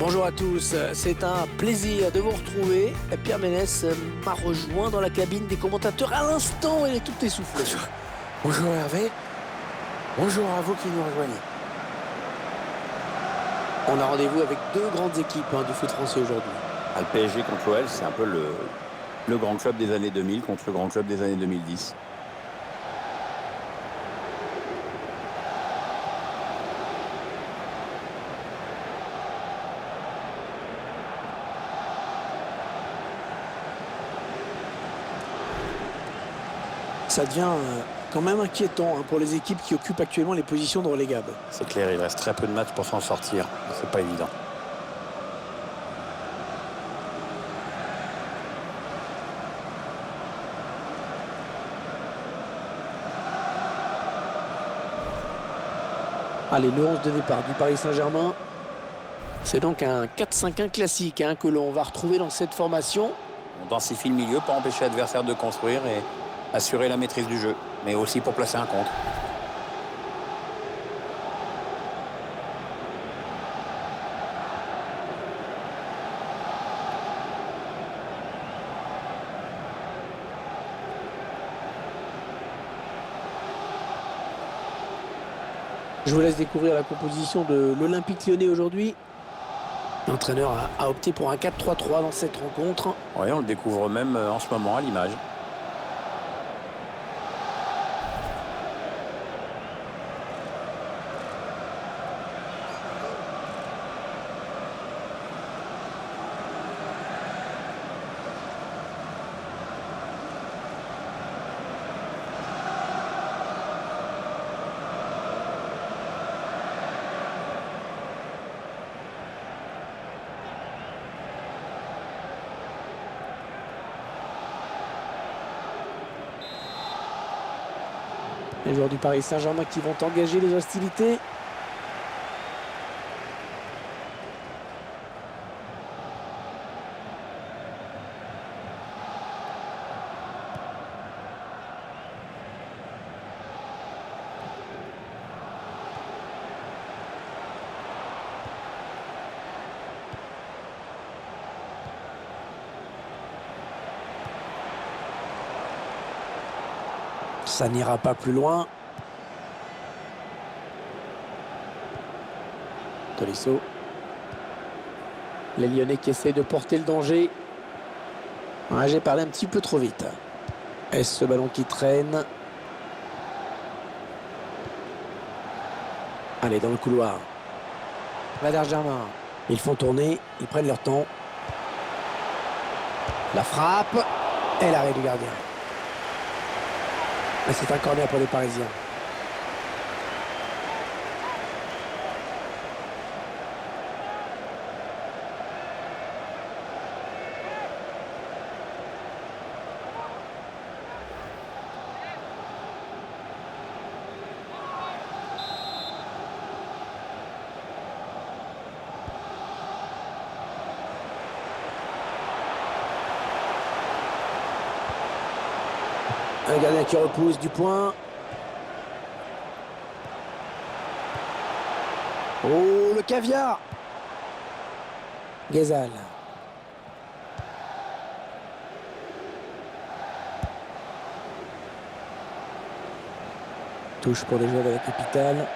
Bonjour à tous, c'est un plaisir de vous retrouver. Pierre Ménès m'a rejoint dans la cabine des commentateurs à l'instant, il est tout essoufflé. Bonjour Hervé, bonjour à vous qui nous rejoignez. On a rendez-vous avec deux grandes équipes du foot français aujourd'hui. Le PSG contre l'OL, c'est un peu le grand club des années 2000 contre le grand club des années 2010. Ça devient quand même inquiétant pour les équipes qui occupent actuellement les positions de relégables. C'est clair, il reste très peu de matchs pour s'en sortir. C'est pas évident. Allez, le 11 de départ du Paris Saint-Germain. C'est donc un 4-5-1 classique que l'on va retrouver dans cette formation. On densifie le milieu pour empêcher l'adversaire de construire et assurer la maîtrise du jeu, mais aussi pour placer un contre. Je vous laisse découvrir la composition de l'Olympique Lyonnais aujourd'hui. L'entraîneur a opté pour un 4-3-3 dans cette rencontre. Oui, on le découvre même en ce moment à l'image. Les joueurs du Paris Saint-Germain qui vont engager les hostilités. Ça n'ira pas plus loin. Tolisso. Les Lyonnais qui essaient de porter le danger. J'ai parlé un petit peu trop vite. Est-ce ce ballon qui traîne? Allez, dans le couloir. Paris Saint-Germain. Ils font tourner, ils prennent leur temps. La frappe et l'arrêt du gardien. Et c'est un corner pour les Parisiens. Un gardien qui repousse du point. Oh, le caviar. Ghezal. Touche pour les joueurs de la capitale.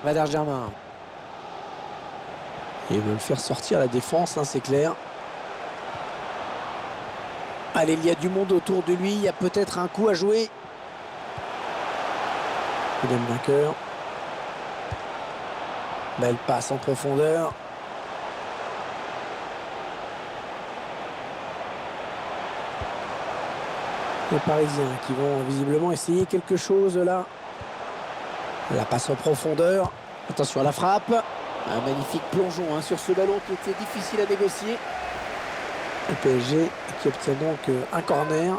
Paris Saint-Germain. Ils veulent faire sortir la défense, c'est clair. Allez, il y a du monde autour de lui. Il y a peut-être un coup à jouer. Deuxième vainqueur. Belle passe en profondeur. Les Parisiens qui vont visiblement essayer quelque chose là. La passe en profondeur. Attention à la frappe. Un magnifique plongeon sur ce ballon qui était difficile à négocier. Le PSG qui obtient donc un corner.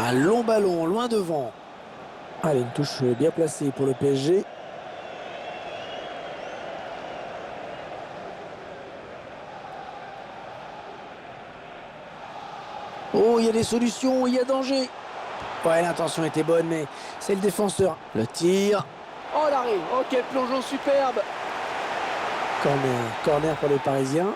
Un long ballon, loin devant. Allez, une touche bien placée pour le PSG. Oh, il y a des solutions, il y a danger. Ouais, l'intention était bonne, mais c'est le défenseur. Le tir. Oh, l'arrêt. Oh, quel plongeon superbe. Corner pour les Parisiens.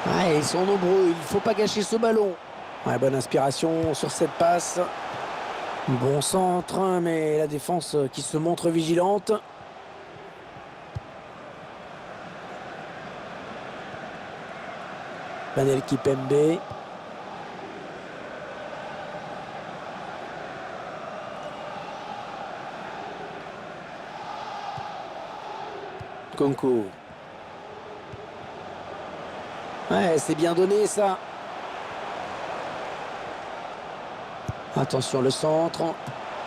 Ouais, ils sont nombreux, il ne faut pas gâcher ce ballon. Ouais, bonne inspiration sur cette passe. Bon centre, hein, mais la défense qui se montre vigilante. Banel Kipembe. Nkunku. Ouais, c'est bien donné ça. Attention le centre.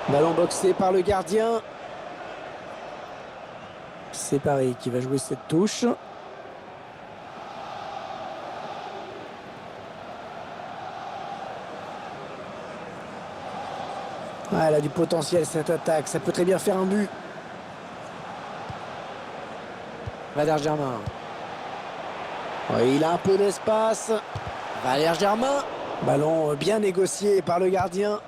Ballon boxé par le gardien. C'est Paris qui va jouer cette touche. Ouais, elle a du potentiel cette attaque. Ça peut très bien faire un but. Valère Germain. Ouais, il a un peu d'espace. Valère Germain. Ballon bien négocié par le gardien.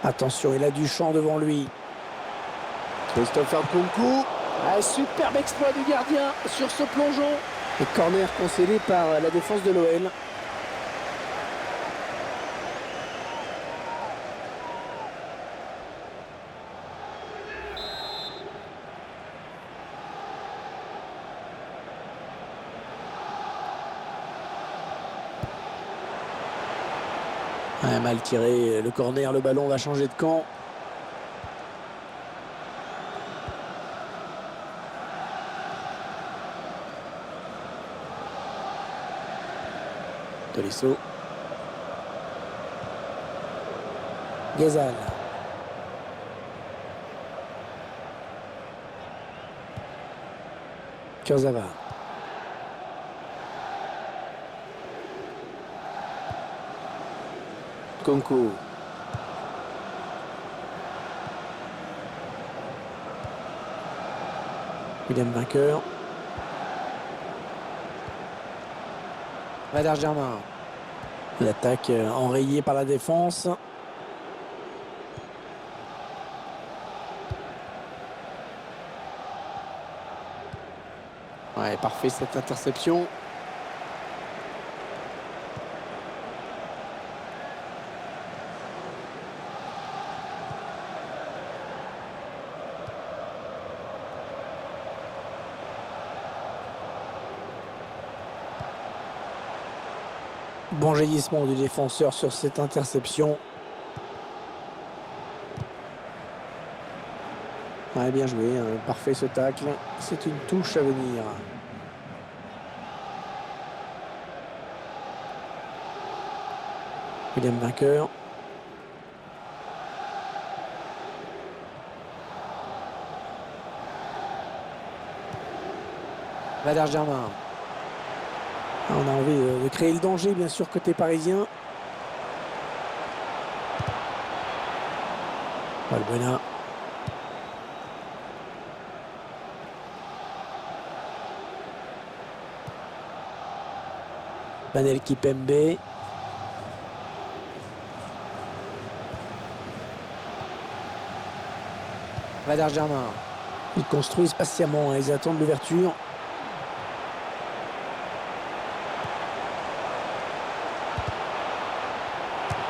Attention, il a du champ devant lui. Christopher Nkunku. Ah, superbe exploit du gardien sur ce plongeon. Et corner concédé par la défense de l'OL. Ouais, mal tiré, le corner, le ballon va changer de camp. Tolisso. Ghezal. Kurzawa. Nkunku. William vainqueur. Valère Germain. L'attaque enrayée par la défense. Ouais, parfait cette interception. Bon jaillissement du défenseur sur cette interception. Ouais, bien joué, hein, parfait ce tacle. C'est une touche à venir. William vainqueur. Valère Germain. On a envie de créer le danger, bien sûr, côté parisien. Valbuena. Banel Kipembe. Valère Germain. Ils construisent patiemment, hein, ils attendent l'ouverture.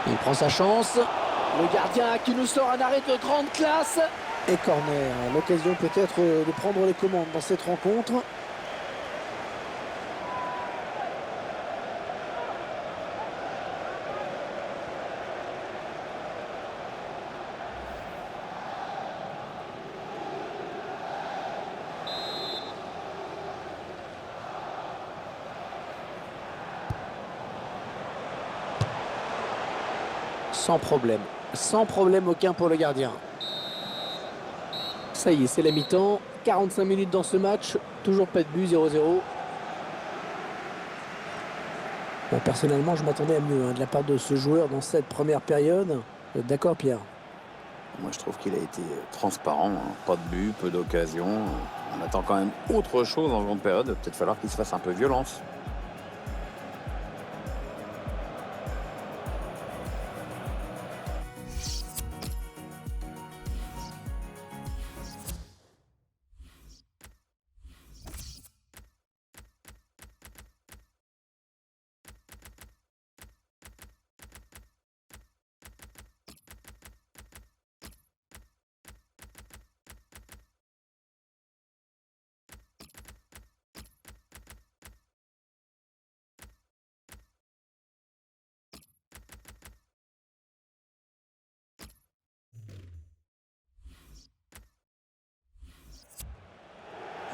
Il prend sa chance. Le gardien qui nous sort un arrêt de grande classe. Et corner. L'occasion peut-être de prendre les commandes dans cette rencontre. Sans problème. Sans problème aucun pour le gardien. Ça y est, c'est la mi-temps. 45 minutes dans ce match. Toujours pas de but, 0-0. Bon, personnellement, je m'attendais à mieux de la part de ce joueur dans cette première période. D'accord, Pierre? Moi, je trouve qu'il a été transparent. Pas de but, peu d'occasions. On attend quand même autre chose en seconde période. Il va peut-être falloir qu'il se fasse un peu violence.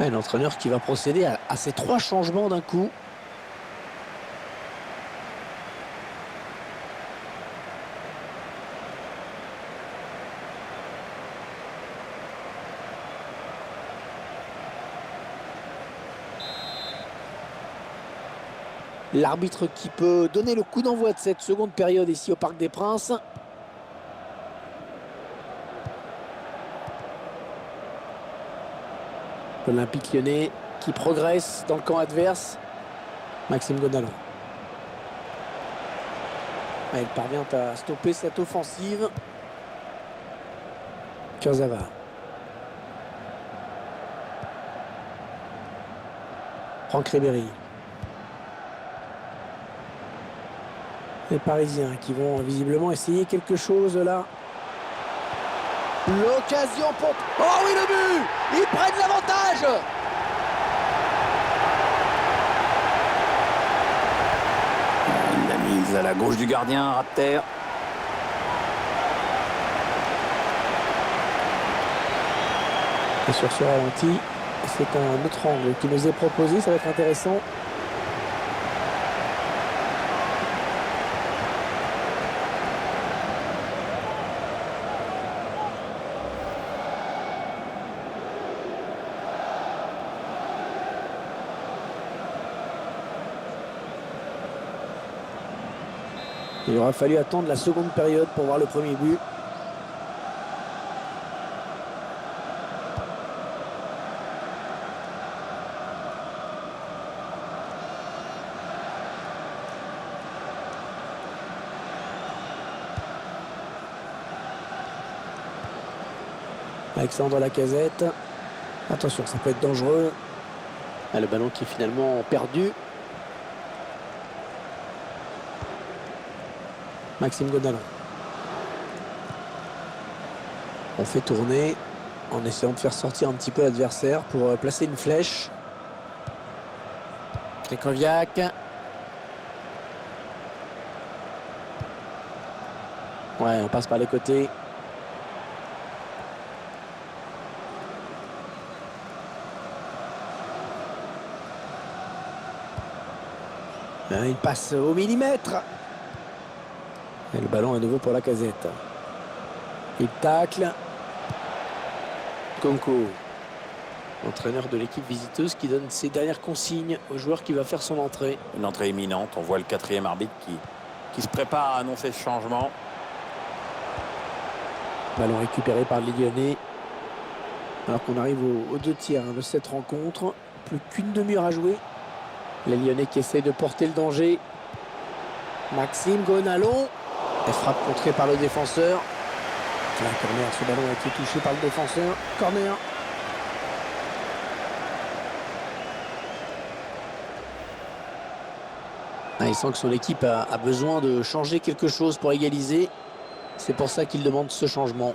Un entraîneur qui va procéder à ces 3 changements d'un coup. L'arbitre qui peut donner le coup d'envoi de cette seconde période ici au Parc des Princes. L'Olympique Lyonnais qui progresse dans le camp adverse. Maxime Gonalon. Il parvient à stopper cette offensive. Kurzawa. Franck Ribéry. Les Parisiens qui vont visiblement essayer quelque chose là. L'occasion pour... Oh oui, le but! Ils prennent l'avantage! La mise à la gauche du gardien, ras de terre. Et sur ce ralenti, c'est un autre angle qui nous est proposé, ça va être intéressant. Il aura fallu attendre la seconde période pour voir le premier but. Alexandre Lacazette. Attention, ça peut être dangereux. Le ballon qui est finalement perdu. Maxime Gonalon. On fait tourner en essayant de faire sortir un petit peu l'adversaire pour placer une flèche. Krychowiak. Ouais, on passe par les côtés. Il passe au millimètre. Et le ballon est nouveau pour Lacazette. Il tacle. Konko, entraîneur de l'équipe visiteuse, qui donne ses dernières consignes au joueur qui va faire son entrée. Une entrée imminente. On voit le 4e arbitre qui se prépare à annoncer ce changement. Ballon récupéré par les Lyonnais. Alors qu'on arrive aux 2 tiers de cette rencontre. Plus qu'une demi-heure à jouer. Les Lyonnais qui essayent de porter le danger. Maxime Gonalon. Et frappe contrée par le défenseur. Là, corner, ce ballon a été touché par le défenseur. Corner. Il sent que son équipe a besoin de changer quelque chose pour égaliser. C'est pour ça qu'il demande ce changement.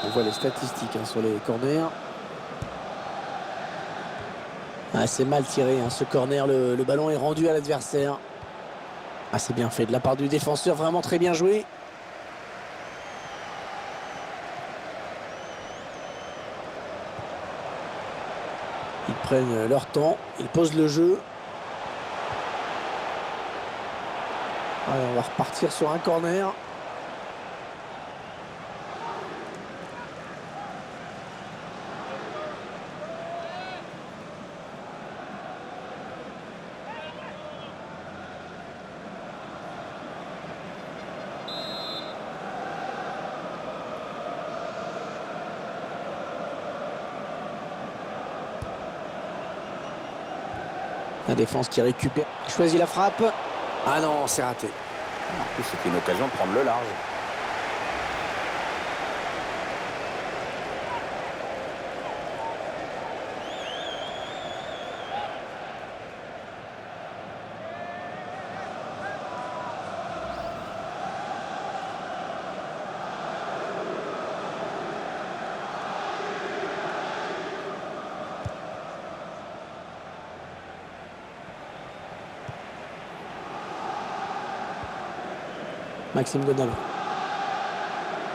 On voit les statistiques sur les corners. C'est mal tiré ce corner. Le ballon est rendu à l'adversaire. C'est bien fait de la part du défenseur. Vraiment très bien joué. Ils prennent leur temps, ils posent le jeu. Allez, on va repartir sur un corner. La défense qui récupère. Il choisit la frappe. Ah non, c'est raté. En plus, c'était une occasion de prendre le large. Maxime Gonalon.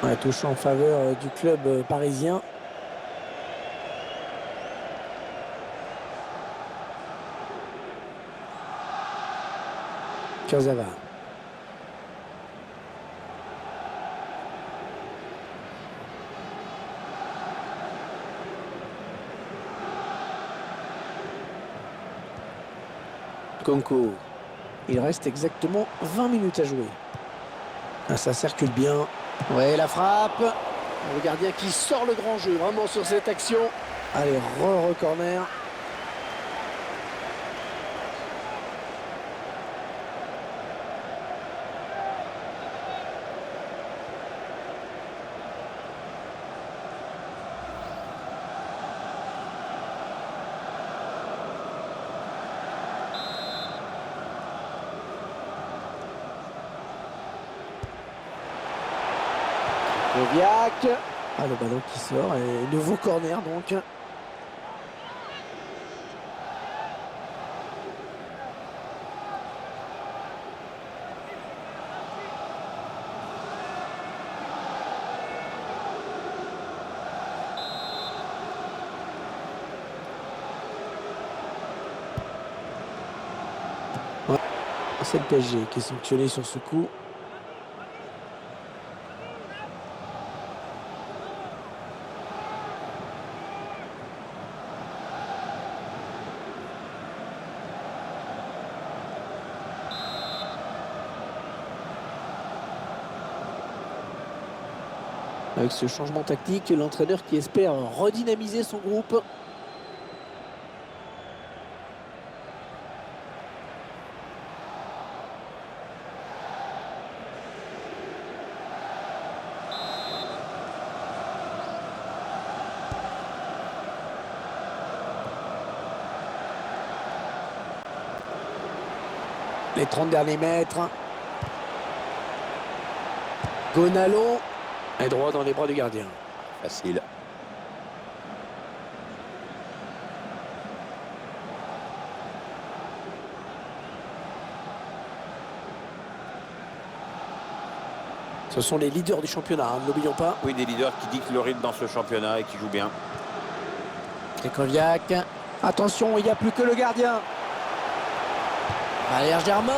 Ouais, touche en faveur du club parisien. Kurzawa. Konko. Il reste exactement 20 minutes à jouer. Ah, ça circule bien. Ouais, la frappe. Le gardien qui sort le grand jeu vraiment sur cette action. Allez, corner. Joviac. Ah, le ballon qui sort et nouveau corner donc. Ouais. C'est le PSG qui est sanctionné sur ce coup. Avec ce changement tactique, l'entraîneur qui espère redynamiser son groupe. Les 30 derniers mètres. Gonalon est droit dans les bras du gardien. Facile. Ce sont les leaders du championnat, hein, ne l'oublions pas. Oui, des leaders qui dictent le rythme dans ce championnat et qui jouent bien. Krychowiak. Attention, il n'y a plus que le gardien. Valère Germain.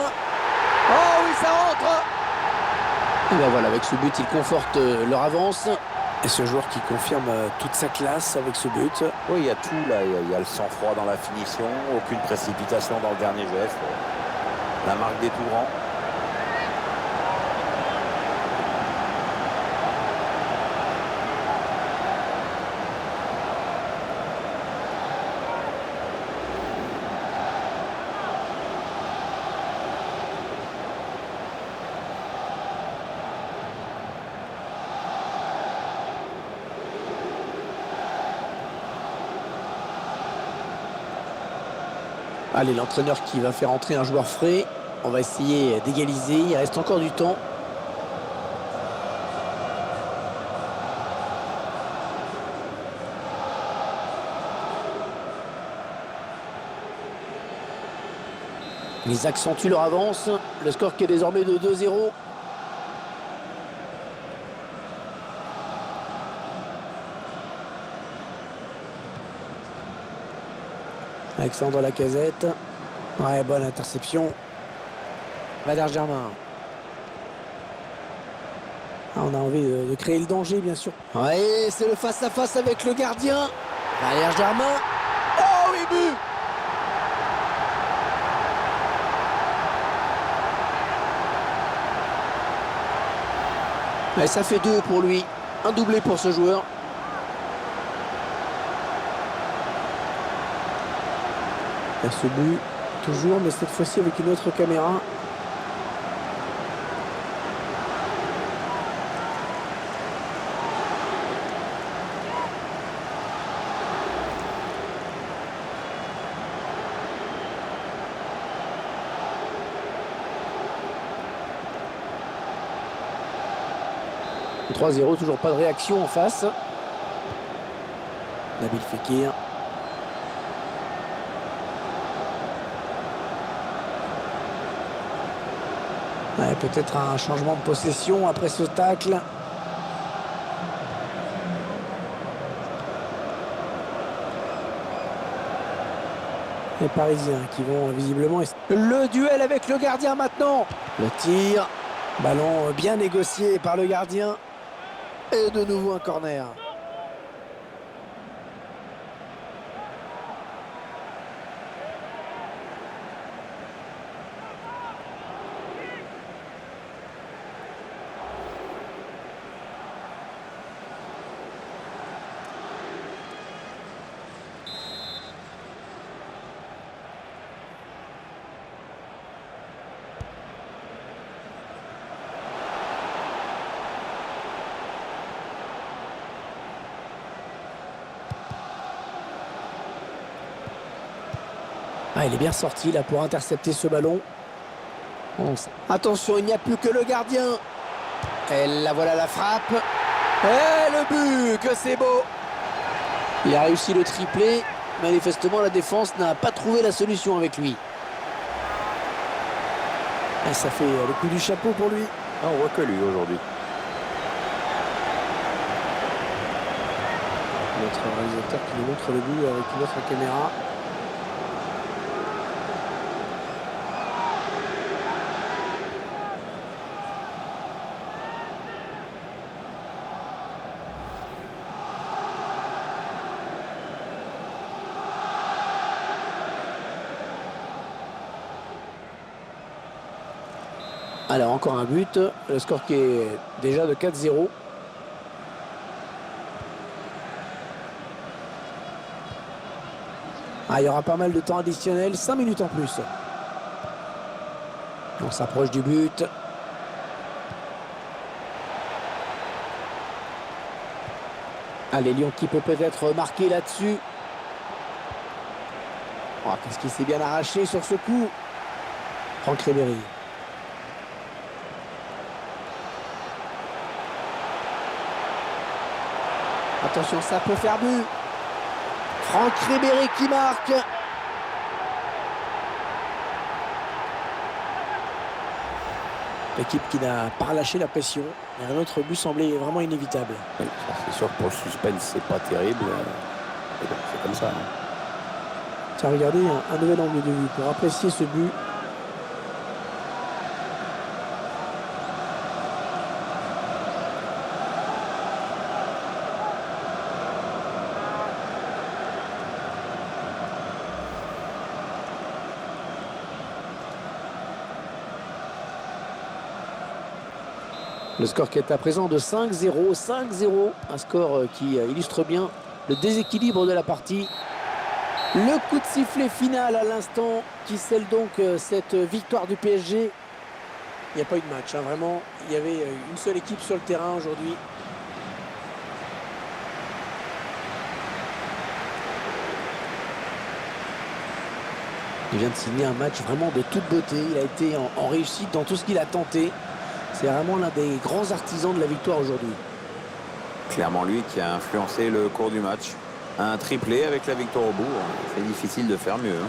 Oh oui, ça rentre. Et bien voilà, avec ce but, ils confortent leur avance. Et ce joueur qui confirme toute sa classe avec ce but. Oui, il y a tout là. Il y a le sang-froid dans la finition, aucune précipitation dans le dernier geste. La marque des tout grands. Allez, l'entraîneur qui va faire entrer un joueur frais. On va essayer d'égaliser. Il reste encore du temps. Ils accentuent leur avance. Le score qui est désormais de 2-0. Alexandre Lacazette. Ouais, bonne interception. Valère Germain. Ah, on a envie de créer le danger, bien sûr. Ouais, c'est le face-à-face avec le gardien. Valère Germain. Oh oui, but! Et ça fait 2 pour lui. Un doublé pour ce joueur. Il y a ce but, toujours, mais cette fois-ci avec une autre caméra. « 3-0, toujours pas de réaction en face. » Nabil Fekir. Ouais, peut-être un changement de possession après ce tacle. Les Parisiens qui vont visiblement... Le duel avec le gardien maintenant. Le tir. Ballon bien négocié par le gardien. Et de nouveau un corner. Ah, il est bien sorti là pour intercepter ce ballon. Attention, il n'y a plus que le gardien. Et là voilà la frappe. Et le but, que c'est beau. Il a réussi le triplé. Manifestement, la défense n'a pas trouvé la solution avec lui. Et ça fait le coup du chapeau pour lui. Ah, on voit que lui aujourd'hui. Notre réalisateur qui nous montre le but avec une autre caméra. Alors encore un but, le score qui est déjà de 4-0. Ah, il y aura pas mal de temps additionnel, 5 minutes en plus. On s'approche du but. Allez, Lyon qui peut peut-être marquer là-dessus. Oh, qu'est-ce qui s'est bien arraché sur ce coup. Franck Ribéry. Attention, ça peut faire but. Franck Ribéry qui marque. L'équipe qui n'a pas relâché la pression. Et un autre but semblait vraiment inévitable. Oui, c'est sûr que pour le suspense, c'est pas terrible. Mais bon, c'est comme ça. Hein. Tiens, regardez, un nouvel angle de vue pour apprécier ce but. Le score qui est à présent de 5-0. 5-0, un score qui illustre bien le déséquilibre de la partie. Le coup de sifflet final à l'instant qui scelle donc cette victoire du PSG. Il n'y a pas eu de match, hein, vraiment. Il y avait une seule équipe sur le terrain aujourd'hui. Il vient de signer un match vraiment de toute beauté. Il a été en réussite dans tout ce qu'il a tenté. C'est vraiment l'un des grands artisans de la victoire aujourd'hui. Clairement lui qui a influencé le cours du match. Un triplé avec la victoire au bout. C'est difficile de faire mieux. Hein.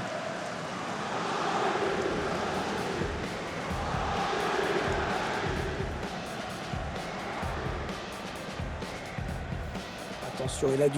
Attention, il a du